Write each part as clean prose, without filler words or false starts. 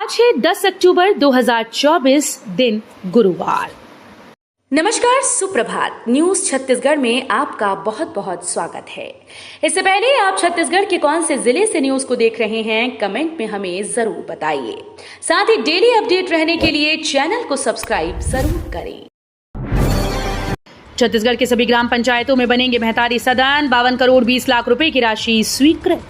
आज है 10 अक्टूबर 2024 दिन गुरुवार। नमस्कार, सुप्रभात। न्यूज छत्तीसगढ़ में आपका बहुत बहुत स्वागत है। इससे पहले आप छत्तीसगढ़ के कौन से जिले से न्यूज को देख रहे हैं, कमेंट में हमें जरूर बताइए। साथ ही डेली अपडेट रहने के लिए चैनल को सब्सक्राइब जरूर करें। छत्तीसगढ़ के सभी ग्राम पंचायतों में बनेंगे महतारी सदन, 52 करोड़ 20 लाख रुपए की राशि स्वीकृत।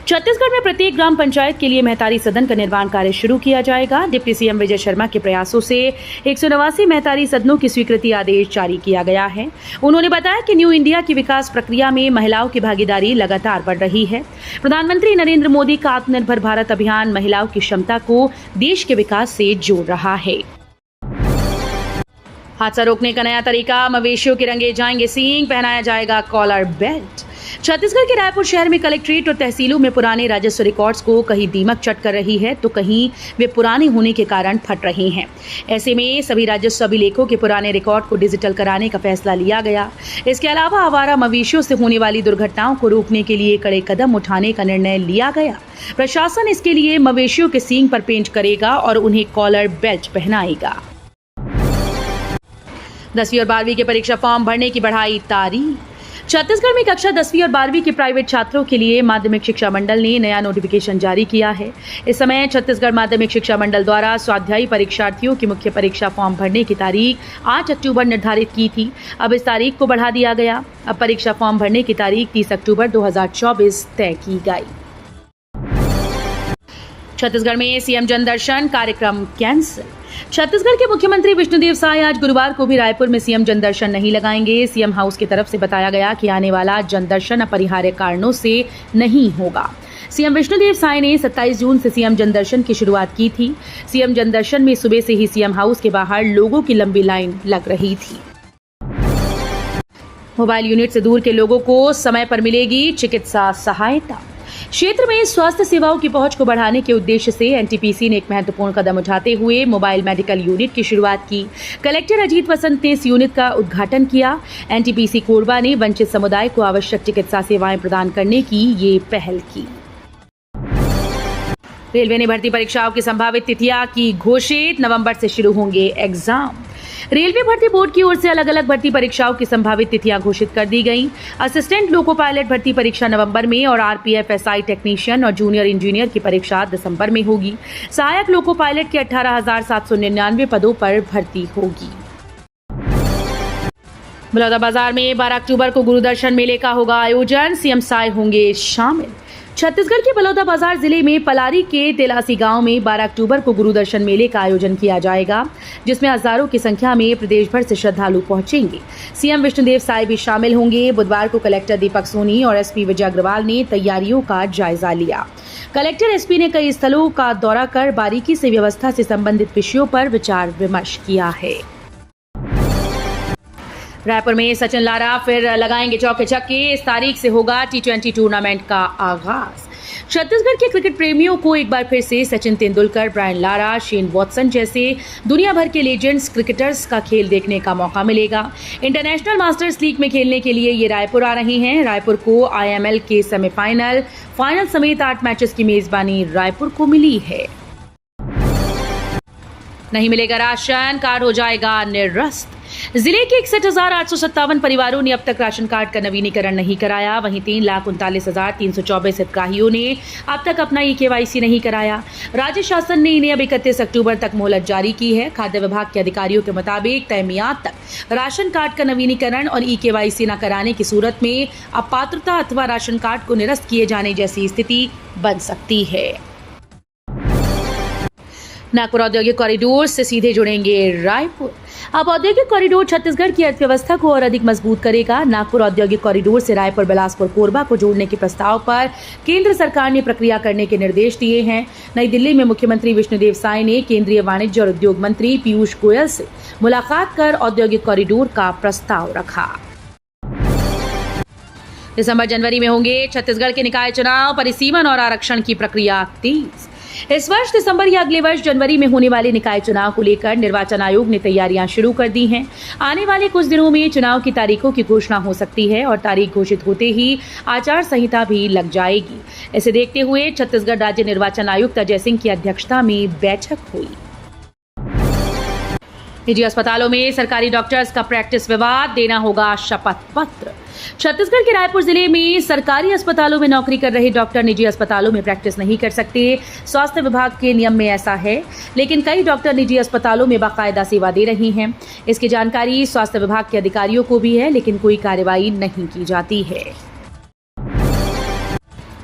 छत्तीसगढ़ में प्रत्येक ग्राम पंचायत के लिए महतारी सदन का निर्माण कार्य शुरू किया जाएगा। डिप्टी सीएम विजय शर्मा के प्रयासों से 189 महतारी सदनों की स्वीकृति आदेश जारी किया गया है। उन्होंने बताया कि न्यू इंडिया की विकास प्रक्रिया में महिलाओं की भागीदारी लगातार बढ़ रही है। प्रधानमंत्री नरेंद्र मोदी का आत्मनिर्भर भारत अभियान महिलाओं की क्षमता को देश के विकास से जोड़ रहा है। हादसा रोकने का नया तरीका, मवेशियों के रंगे जाएंगे सींग, पहनाया जाएगा कॉलर बेल्ट। छत्तीसगढ़ के रायपुर शहर में कलेक्ट्रेट और तहसीलों में पुराने राजस्व रिकॉर्ड्स को कहीं दीमक चट कर रही है तो कहीं वे पुराने होने के कारण फट रहे हैं। ऐसे में सभी राजस्व अभिलेखों के पुराने रिकॉर्ड को डिजिटल कराने का फैसला लिया गया। इसके अलावा आवारा मवेशियों से होने वाली दुर्घटनाओं को रोकने के लिए कड़े कदम उठाने का निर्णय लिया गया। प्रशासन इसके लिए मवेशियों के सींग पर पेंट करेगा और उन्हें कॉलर बेल्ट पहनाएगा। 10वीं और 12वीं के परीक्षा फॉर्म भरने की बढ़ाई तारीख। छत्तीसगढ़ में कक्षा 10वीं और 12वीं के प्राइवेट छात्रों के लिए माध्यमिक शिक्षा मंडल ने नया नोटिफिकेशन जारी किया है। इस समय छत्तीसगढ़ माध्यमिक शिक्षा मंडल द्वारा स्वाध्यायी परीक्षार्थियों की मुख्य परीक्षा फॉर्म भरने की तारीख 8 अक्टूबर निर्धारित की थी। अब इस तारीख को बढ़ा दिया गया। अब परीक्षा फॉर्म भरने की तारीख 30 अक्टूबर 2024 तय की गई। छत्तीसगढ़ में सीएम जनदर्शन कार्यक्रम कैंसिल। छत्तीसगढ़ के मुख्यमंत्री विष्णुदेव साय आज गुरुवार को भी रायपुर में सीएम जनदर्शन नहीं लगाएंगे। सीएम हाउस की तरफ से बताया गया कि आने वाला जनदर्शन अपरिहार्य कारणों से नहीं होगा। सीएम विष्णुदेव साय ने 27 जून से सीएम जनदर्शन की शुरुआत की थी। सीएम जनदर्शन में सुबह से ही सीएम हाउस के बाहर लोगों की लंबी लाइन लग रही थी। मोबाइल यूनिट से दूर के लोगों को समय पर मिलेगी चिकित्सा सहायता। क्षेत्र में स्वास्थ्य सेवाओं की पहुंच को बढ़ाने के उद्देश्य से एनटीपीसी ने एक महत्वपूर्ण कदम उठाते हुए मोबाइल मेडिकल यूनिट की शुरुआत की। कलेक्टर अजीत वसंत ने इस यूनिट का उद्घाटन किया। एनटीपीसी कोरबा ने वंचित समुदाय को आवश्यक चिकित्सा सेवाएं प्रदान करने की ये पहल की। रेलवे ने भर्ती परीक्षाओं की संभावित तिथियां की घोषित, नवंबर से शुरू होंगे एग्जाम। रेलवे भर्ती बोर्ड की ओर से अलग अलग भर्ती परीक्षाओं की संभावित तिथियां घोषित कर दी गईं। असिस्टेंट लोको पायलट भर्ती परीक्षा नवंबर में और आरपीएफ एसआई टेक्नीशियन और जूनियर इंजीनियर की परीक्षा दिसंबर में होगी। सहायक लोको पायलट के 18,799 पदों पर भर्ती होगी। बलौदाबाजार में 12 अक्टूबर को गुरुदर्शन मेले का होगा आयोजन, सीएम साय होंगे शामिल। छत्तीसगढ़ के बलौदाबाजार जिले में पलारी के तेलासी गांव में 12 अक्टूबर को गुरुदर्शन मेले का आयोजन किया जाएगा, जिसमें हजारों की संख्या में प्रदेश भर से श्रद्धालु पहुंचेंगे। सीएम विष्णुदेव साय भी शामिल होंगे। बुधवार को कलेक्टर दीपक सोनी और एसपी विजय अग्रवाल ने तैयारियों का जायजा लिया। कलेक्टर एसपी ने कई स्थलों का दौरा कर बारीकी से व्यवस्था से संबंधित विषयों पर विचार विमर्श किया है। रायपुर में सचिन लारा फिर लगाएंगे चौके छक्के। इस तारीख से होगा T20 टूर्नामेंट का आगाज। छत्तीसगढ़ के क्रिकेट प्रेमियों को एक बार फिर से Sachin Tendulkar, Brian Lara, Shane Watson जैसे दुनिया भर के लेजेंड्स क्रिकेटर्स का खेल देखने का मौका मिलेगा। इंटरनेशनल मास्टर्स लीग में खेलने के लिए ये रायपुर आ रहे हैं। रायपुर को आईएमएल के सेमीफाइनल, फाइनल समेत 8 मैचेस की मेजबानी रायपुर को मिली है। नहीं मिलेगा राशन, कार्ड हो जाएगा निरस्त। जिले के 61,857 परिवारों ने अब तक राशन कार्ड का नवीनीकरण नहीं कराया। वहीं 3,39,324 हितग्राहियों ने अब तक अपना ई-केवाईसी नहीं कराया। राज्य शासन ने इन्हें अब 31 अक्टूबर तक मोहलत जारी की है। खाद्य विभाग के अधिकारियों के मुताबिक तय मियाद तक राशन कार्ड का नवीनीकरण और ई-केवाईसी न कराने की सूरत में अपात्रता अथवा राशन कार्ड को निरस्त किए जाने जैसी स्थिति बन सकती है। नागपुर औद्योगिक कॉरिडोर से सीधे जुड़ेंगे रायपुर। अब औद्योगिक कॉरिडोर छत्तीसगढ़ की अर्थव्यवस्था को और अधिक मजबूत करेगा। नागपुर औद्योगिक कॉरिडोर से रायपुर, बिलासपुर, कोरबा को जोड़ने के प्रस्ताव पर केंद्र सरकार ने प्रक्रिया करने के निर्देश दिए हैं। नई दिल्ली में मुख्यमंत्री विष्णुदेव साय ने केंद्रीय वाणिज्य और उद्योग मंत्री पीयूष गोयल से मुलाकात कर औद्योगिक कॉरिडोर का प्रस्ताव रखा। दिसंबर जनवरी में होंगे छत्तीसगढ़ के निकाय चुनाव। परिसीमन और आरक्षण की प्रक्रिया तेज। इस वर्ष दिसंबर या अगले वर्ष जनवरी में होने वाले निकाय चुनाव को लेकर निर्वाचन आयोग ने तैयारियां शुरू कर दी हैं। आने वाले कुछ दिनों में चुनाव की तारीखों की घोषणा हो सकती है और तारीख घोषित होते ही आचार संहिता भी लग जाएगी। इसे देखते हुए छत्तीसगढ़ राज्य निर्वाचन आयुक्त अजय सिंह की अध्यक्षता में बैठक हुई। निजी अस्पतालों में सरकारी डॉक्टर्स का प्रैक्टिस विवाद, देना होगा शपथ पत्र। छत्तीसगढ़ के रायपुर जिले में सरकारी अस्पतालों में नौकरी कर रहे डॉक्टर निजी अस्पतालों में प्रैक्टिस नहीं कर सकते। स्वास्थ्य विभाग के नियम में ऐसा है, लेकिन कई डॉक्टर निजी अस्पतालों में बाकायदा सेवा दे रही हैं। इसकी जानकारी स्वास्थ्य विभाग के अधिकारियों को भी है, लेकिन कोई कार्रवाई नहीं की जाती है।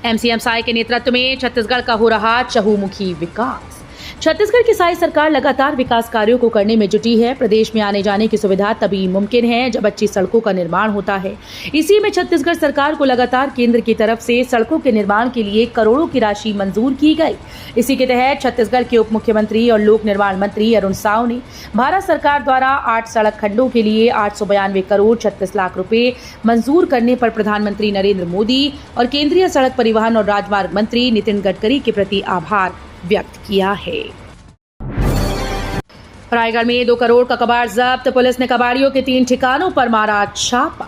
एमसीएम साय के नेतृत्व में छत्तीसगढ़ का हो रहा चहुमुखी विकास। छत्तीसगढ़ की साय सरकार लगातार विकास कार्यों को करने में जुटी है। प्रदेश में आने जाने की सुविधा तभी मुमकिन है जब अच्छी सड़कों का निर्माण होता है। इसी में छत्तीसगढ़ सरकार को लगातार केंद्र की तरफ से सड़कों के निर्माण के लिए करोड़ों की राशि मंजूर की गई। इसी के तहत छत्तीसगढ़ के उप मुख्यमंत्री और लोक निर्माण मंत्री अरुण साव ने भारत सरकार द्वारा 8 सड़क खंडों के लिए 892 करोड़ 36 लाख रुपए मंजूर करने पर प्रधानमंत्री नरेंद्र मोदी और केंद्रीय सड़क परिवहन और राजमार्ग मंत्री नितिन गडकरी के प्रति आभार व्यक्त किया है। रायगढ़ में 2 करोड़ का कबाड़ जब्त, पुलिस ने कबाड़ियों के 3 ठिकानों पर मारा छापा।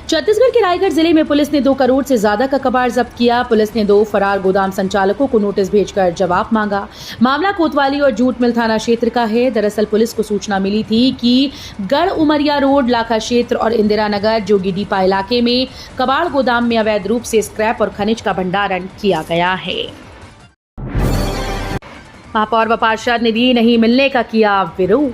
छत्तीसगढ़ के रायगढ़ जिले में पुलिस ने 2 करोड़ से ज्यादा का कबाड़ जब्त किया। पुलिस ने 2 फरार गोदाम संचालकों को नोटिस भेजकर जवाब मांगा। मामला कोतवाली और जूट मिल थाना क्षेत्र का है। दरअसल पुलिस को सूचना मिली थी कि गढ़ उमरिया रोड, लाखा क्षेत्र और इंदिरा नगर जोगीडीपा इलाके में कबाड़ गोदाम में अवैध रूप से स्क्रैप और खनिज का भंडारण किया गया है। महापौर व पार्षद निधि नहीं मिलने का किया विरोध।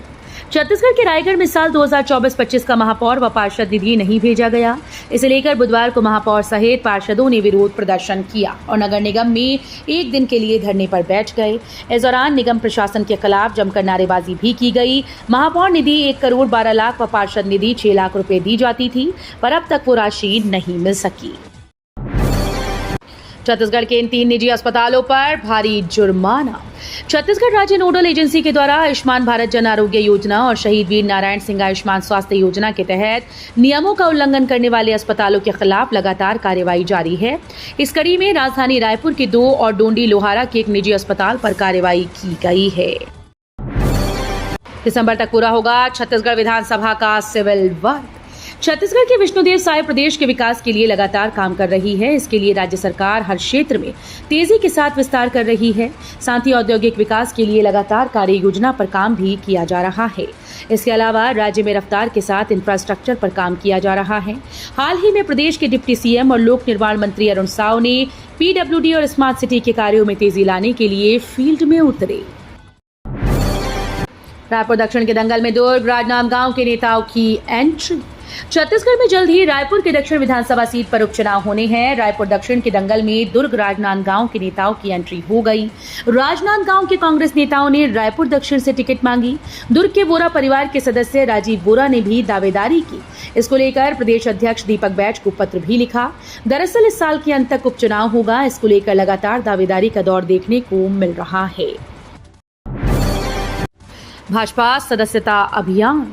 छत्तीसगढ़ के रायगढ़ में साल 2024-25 का महापौर व पार्षद निधि नहीं भेजा गया। इसे लेकर बुधवार को महापौर सहित पार्षदों ने विरोध प्रदर्शन किया और नगर निगम में 1 दिन के लिए धरने पर बैठ गए। इस दौरान निगम प्रशासन के खिलाफ जमकर नारेबाजी भी की गई। महापौर निधि 1 करोड़ 12 लाख व पार्षद निधि 6 लाख रुपए दी जाती थी, पर अब तक वो राशि नहीं मिल सकी। छत्तीसगढ़ के इन 3 निजी अस्पतालों पर भारी जुर्माना। छत्तीसगढ़ राज्य नोडल एजेंसी के द्वारा आयुष्मान भारत जन आरोग्य योजना और शहीद वीर नारायण सिंह आयुष्मान स्वास्थ्य योजना के तहत नियमों का उल्लंघन करने वाले अस्पतालों के खिलाफ लगातार कार्रवाई जारी है। इस कड़ी में राजधानी रायपुर के 2 और डोंडी लोहारा के एक निजी अस्पताल पर कार्रवाई की गई है। दिसंबर तक पूरा होगा छत्तीसगढ़ विधानसभा का सिविल वर्क। छत्तीसगढ़ के विष्णुदेव साय प्रदेश के विकास के लिए लगातार काम कर रही है। इसके लिए राज्य सरकार हर क्षेत्र में तेजी के साथ विस्तार कर रही है। साथ ही औद्योगिक विकास के लिए लगातार कार्य योजना पर काम भी किया जा रहा है। इसके अलावा राज्य में रफ्तार के साथ इंफ्रास्ट्रक्चर पर काम किया जा रहा है। हाल ही में प्रदेश के डिप्टी सीएम और लोक निर्माण मंत्री अरुण साव ने पीडब्ल्यूडी और स्मार्ट सिटी के कार्यों में तेजी लाने के लिए फील्ड में उतरे। रायपुर दक्षिण के दंगल में दुर्ग राजनांदगांव के नेताओं की एंट्री। छत्तीसगढ़ में जल्द ही रायपुर के दक्षिण विधानसभा सीट पर उपचुनाव होने हैं। रायपुर दक्षिण के दंगल में दुर्ग राजनांदगांव के नेताओं की एंट्री हो गई। राजनांदगांव के कांग्रेस नेताओं ने रायपुर दक्षिण से टिकट मांगी। दुर्ग के वोरा परिवार के सदस्य राजीव वोरा ने भी दावेदारी की। इसको लेकर प्रदेश अध्यक्ष दीपक बैज को पत्र भी लिखा। दरअसल इस साल के अंत तक उपचुनाव होगा। इसको लेकर लगातार दावेदारी का दौर देखने को मिल रहा है। भाजपा सदस्यता अभियान।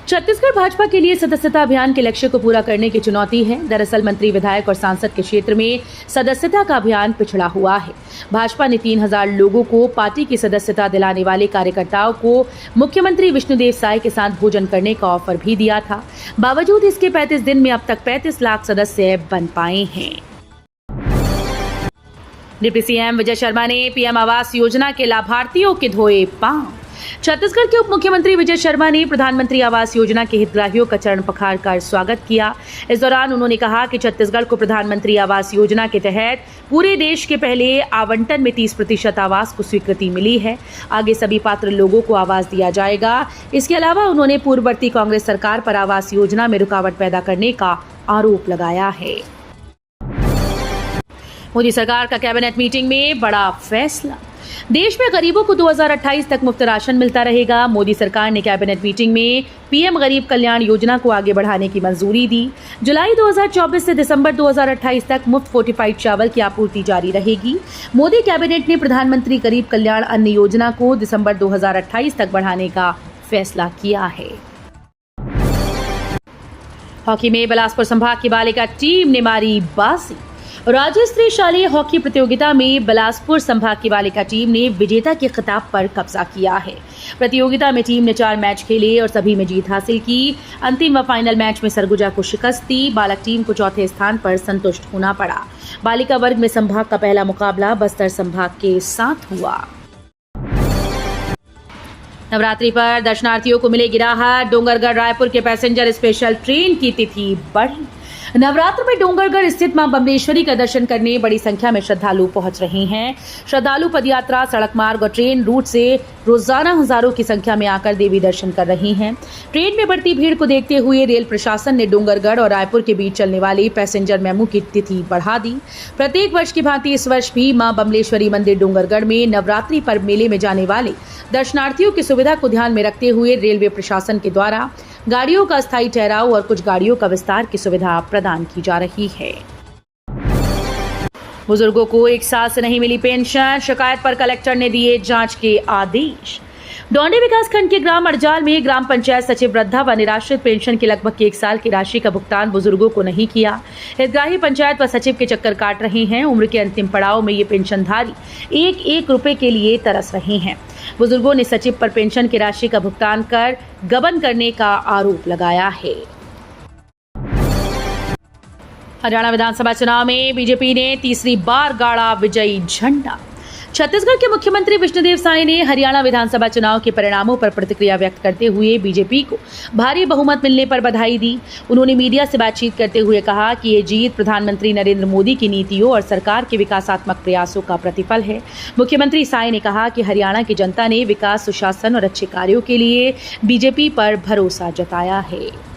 छत्तीसगढ़ भाजपा के लिए सदस्यता अभियान के लक्ष्य को पूरा करने की चुनौती है। दरअसल मंत्री, विधायक और सांसद के क्षेत्र में सदस्यता का अभियान पिछड़ा हुआ है। भाजपा ने 3000 लोगों को पार्टी की सदस्यता दिलाने वाले कार्यकर्ताओं को मुख्यमंत्री विष्णुदेव साय के साथ भोजन करने का ऑफर भी दिया था। बावजूद इसके 35 दिन में अब तक 35 लाख सदस्य बन पाए हैं। डिप्टी सीएम विजय शर्मा ने पीएम आवास योजना के लाभार्थियों के धोए पांव। छत्तीसगढ़ के उप मुख्यमंत्री विजय शर्मा ने प्रधानमंत्री आवास योजना के हितग्राहियों का चरण पखार कर स्वागत किया। इस दौरान उन्होंने कहा कि छत्तीसगढ़ को प्रधानमंत्री आवास योजना के तहत पूरे देश के पहले आवंटन में 30% आवास को स्वीकृति मिली है। आगे सभी पात्र लोगों को आवास दिया जाएगा। इसके अलावा उन्होंने पूर्ववर्ती कांग्रेस सरकार पर आवास योजना में रुकावट पैदा करने का आरोप लगाया है। मोदी सरकार का कैबिनेट मीटिंग में बड़ा फैसला। देश में गरीबों को 2028 तक मुफ्त राशन मिलता रहेगा। मोदी सरकार ने कैबिनेट मीटिंग में पीएम गरीब कल्याण योजना को आगे बढ़ाने की मंजूरी दी। जुलाई 2024 से दिसंबर 2028 तक मुफ्त फोर्टिफाइड चावल की आपूर्ति जारी रहेगी। मोदी कैबिनेट ने प्रधानमंत्री गरीब कल्याण अन्न योजना को दिसंबर 2028 तक बढ़ाने का फैसला किया है। हॉकी में बिलासपुर संभाग की बालिका टीम ने मारी बाजी। राज्य स्तरीय शालेय हॉकी प्रतियोगिता में बिलासपुर संभाग की बालिका टीम ने विजेता के खिताब पर कब्जा किया है। प्रतियोगिता में टीम ने 4 मैच खेले और सभी में जीत हासिल की। अंतिम व फाइनल मैच में सरगुजा को शिकस्त दी। बालक टीम को चौथे स्थान पर संतुष्ट होना पड़ा। बालिका वर्ग में संभाग का पहला मुकाबला बस्तर संभाग के साथ हुआ। नवरात्रि पर दर्शनार्थियों को मिलेगी राहत। डोंगरगढ़ रायपुर के पैसेंजर स्पेशल ट्रेन की तिथि बढ़ी। नवरात्र में डोंगरगढ़ स्थित मां बमलेश्वरी का दर्शन करने बड़ी संख्या में श्रद्धालु पहुंच रहे हैं। श्रद्धालु पदयात्रा, सड़क मार्ग और ट्रेन रूट से रोजाना हजारों की संख्या में आकर देवी दर्शन कर रहे हैं। ट्रेन में बढ़ती भीड़ को देखते हुए रेल प्रशासन ने डोंगरगढ़ और रायपुर के बीच चलने वाली पैसेंजर मेमू की तिथि बढ़ा दी। प्रत्येक वर्ष की भांति इस वर्ष भी मां बमलेश्वरी मंदिर डोंगरगढ़ में नवरात्रि पर मेले में जाने वाले दर्शनार्थियों की सुविधा को ध्यान में रखते हुए रेलवे प्रशासन के द्वारा गाड़ियों का अस्थायी ठहराव और कुछ गाड़ियों का विस्तार की सुविधा प्रदान की जा रही है। बुजुर्गों को एक साल से नहीं मिली पेंशन, शिकायत पर कलेक्टर ने दिए जांच के आदेश। डौंडी विकासखंड के ग्राम अड़जाल में ग्राम पंचायत सचिव वृद्धा व निराश्रित पेंशन की लगभग 1 साल की राशि का भुगतान बुजुर्गों को नहीं किया। हितग्राही पंचायत व सचिव के चक्कर काट रहे हैं। उम्र के अंतिम पड़ाव में ये पेंशनधारी 1-1 रुपए के लिए तरस रहे हैं। बुजुर्गों ने सचिव पर पेंशन की राशि का भुगतान कर गबन करने का आरोप लगाया है। हरियाणा विधानसभा चुनाव में बीजेपी ने तीसरी बार गाड़ा विजयी झंडा। छत्तीसगढ़ के मुख्यमंत्री विष्णुदेव साय ने हरियाणा विधानसभा चुनाव के परिणामों पर प्रतिक्रिया व्यक्त करते हुए बीजेपी को भारी बहुमत मिलने पर बधाई दी। उन्होंने मीडिया से बातचीत करते हुए कहा कि ये जीत प्रधानमंत्री नरेंद्र मोदी की नीतियों और सरकार के विकासात्मक प्रयासों का प्रतिफल है। मुख्यमंत्री साय ने कहा कि हरियाणा की जनता ने विकास, सुशासन और अच्छे कार्यों के लिए बीजेपी पर भरोसा जताया है।